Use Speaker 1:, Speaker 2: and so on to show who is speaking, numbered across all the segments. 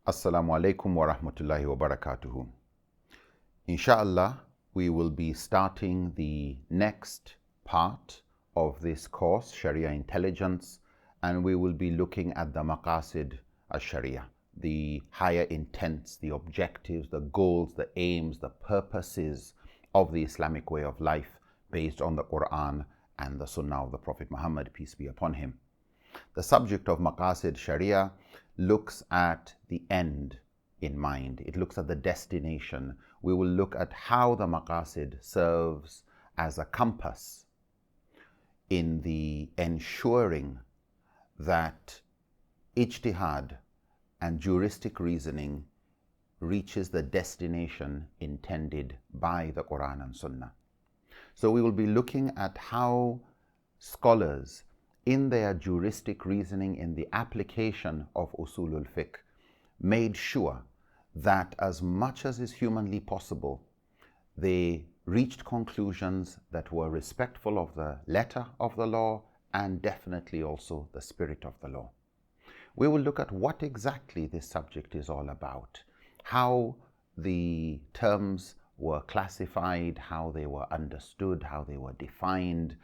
Speaker 1: Assalamu alaikum wa rahmatullahi wa barakatuhu. Inshallah, we will be starting the next part of this course, Sharia Intelligence, and we will be looking at the maqasid al-Sharia, the higher intents, the objectives, the goals, the aims, the purposes of the Islamic way of life based on the Quran and the Sunnah of the Prophet Muhammad, peace be upon him. The subject of maqasid Sharia looks at the end in mind. It looks at the destination. We will look at how the maqasid serves as a compass in the ensuring that ijtihad and juristic reasoning reaches the destination intended by the Quran and Sunnah. So we will be looking at how scholars in their juristic reasoning, in the application of usulul fiqh, made sure that as much as is humanly possible, they reached conclusions that were respectful of the letter of the law and definitely also the spirit of the law. We will look at what exactly this subject is all about, how the terms were classified, how they were understood, how they were defined,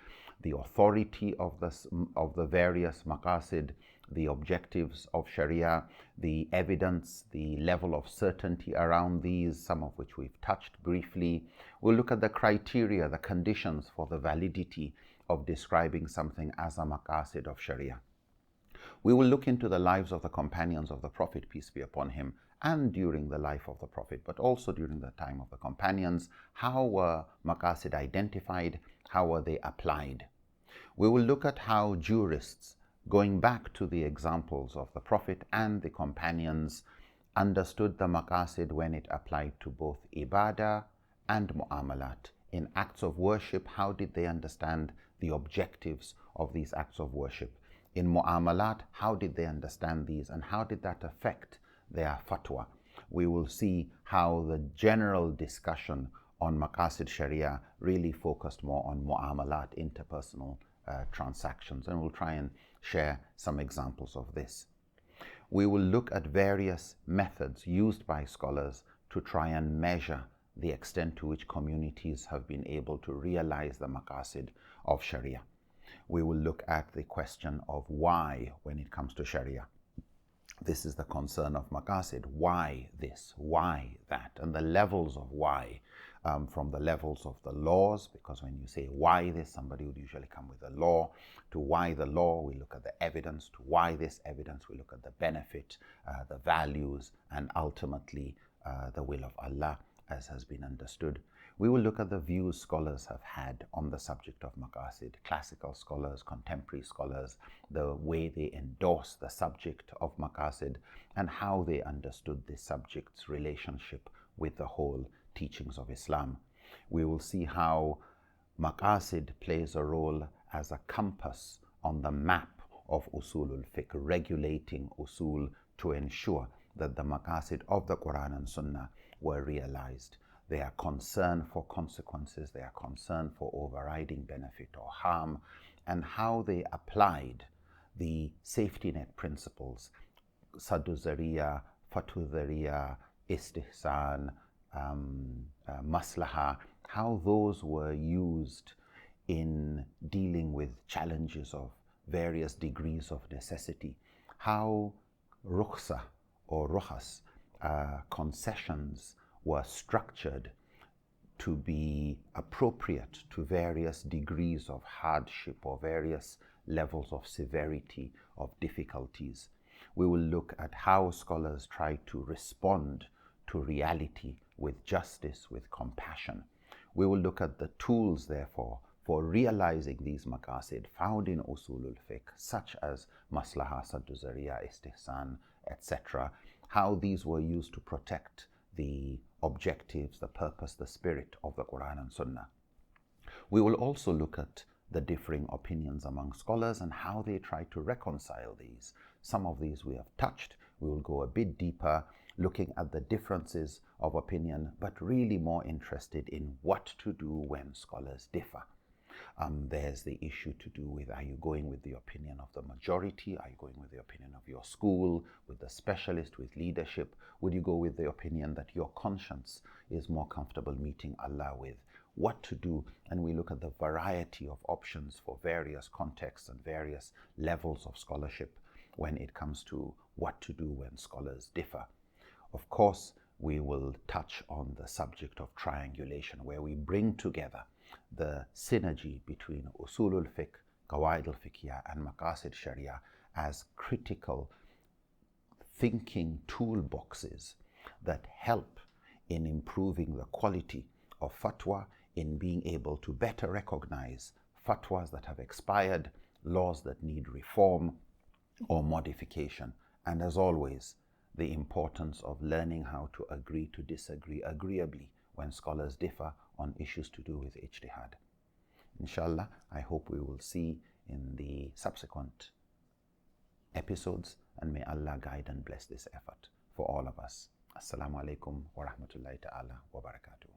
Speaker 1: the authority of the various maqasid, the objectives of Sharia, the evidence, the level of certainty around these, some of which we've touched briefly. We'll look at the criteria, the conditions for the validity of describing something as a maqasid of Sharia. We will look into the lives of the companions of the Prophet, peace be upon him, and during the life of the Prophet, but also during the time of the companions. How were maqasid identified? How were they applied? We will look at how jurists, going back to the examples of the Prophet and the companions, understood the maqasid when it applied to both ibadah and mu'amalat. In acts of worship, how did they understand the objectives of these acts of worship? In mu'amalat, how did they understand these and how did that affect their fatwa? We will see how the general discussion on maqasid Sharia really focused more on mu'amalat, interpersonal transactions, and we'll try and share some examples of this. We will look at various methods used by scholars to try and measure the extent to which communities have been able to realize the maqasid of Sharia. We will look at the question of why when it comes to Sharia. This is the concern of maqasid. Why this? Why that? And the levels of why, from the levels of the laws, because when you say why this, somebody would usually come with a law. To why the law, we look at the evidence. To why this evidence, we look at the benefit, the values, and ultimately the will of Allah, as has been understood. We will look at the views scholars have had on the subject of maqasid, classical scholars, contemporary scholars, the way they endorse the subject of maqasid, and how they understood this subject's relationship with the whole teachings of Islam. We will see how maqasid plays a role as a compass on the map of usulul fiqh, regulating usul to ensure that the maqasid of the Quran and Sunnah were realized. They are concerned for consequences, they are concerned for overriding benefit or harm, and how they applied the safety net principles, saddu zariya, fatu zariya, istihsan, maslaha, how those were used in dealing with challenges of various degrees of necessity, how rukhsa or rukhas, concessions, were structured to be appropriate to various degrees of hardship or various levels of severity, of difficulties. We will look at how scholars try to respond to reality with justice, with compassion. We will look at the tools, therefore, for realizing these maqasid found in usulul fiqh, such as maslaha, saddu zariya, istihsan, etc., how these were used to protect the objectives, the purpose, the spirit of the Quran and Sunnah. We will also look at the differing opinions among scholars and how they try to reconcile these. Some of these we have touched. We will go a bit deeper, looking at the differences of opinion, but really more interested in what to do when scholars differ. There's the issue to do with, are you going with the opinion of the majority? Are you going with the opinion of your school, with the specialist, with leadership? Would you go with the opinion that your conscience is more comfortable meeting Allah with? What to do? And we look at the variety of options for various contexts and various levels of scholarship when it comes to what to do when scholars differ. Of course, we will touch on the subject of triangulation, where we bring together the synergy between usulul fiqh, qawaid al-fiqhiyah, and maqasid sharia as critical thinking toolboxes that help in improving the quality of fatwa, in being able to better recognize fatwas that have expired, laws that need reform or modification, and as always, the importance of learning how to agree to disagree agreeably when scholars differ on issues to do with ijtihad. Inshallah, I hope we will see in the subsequent episodes, and may Allah guide and bless this effort for all of us. Assalamu alaikum wa rahmatullahi ta'ala wa barakatuh.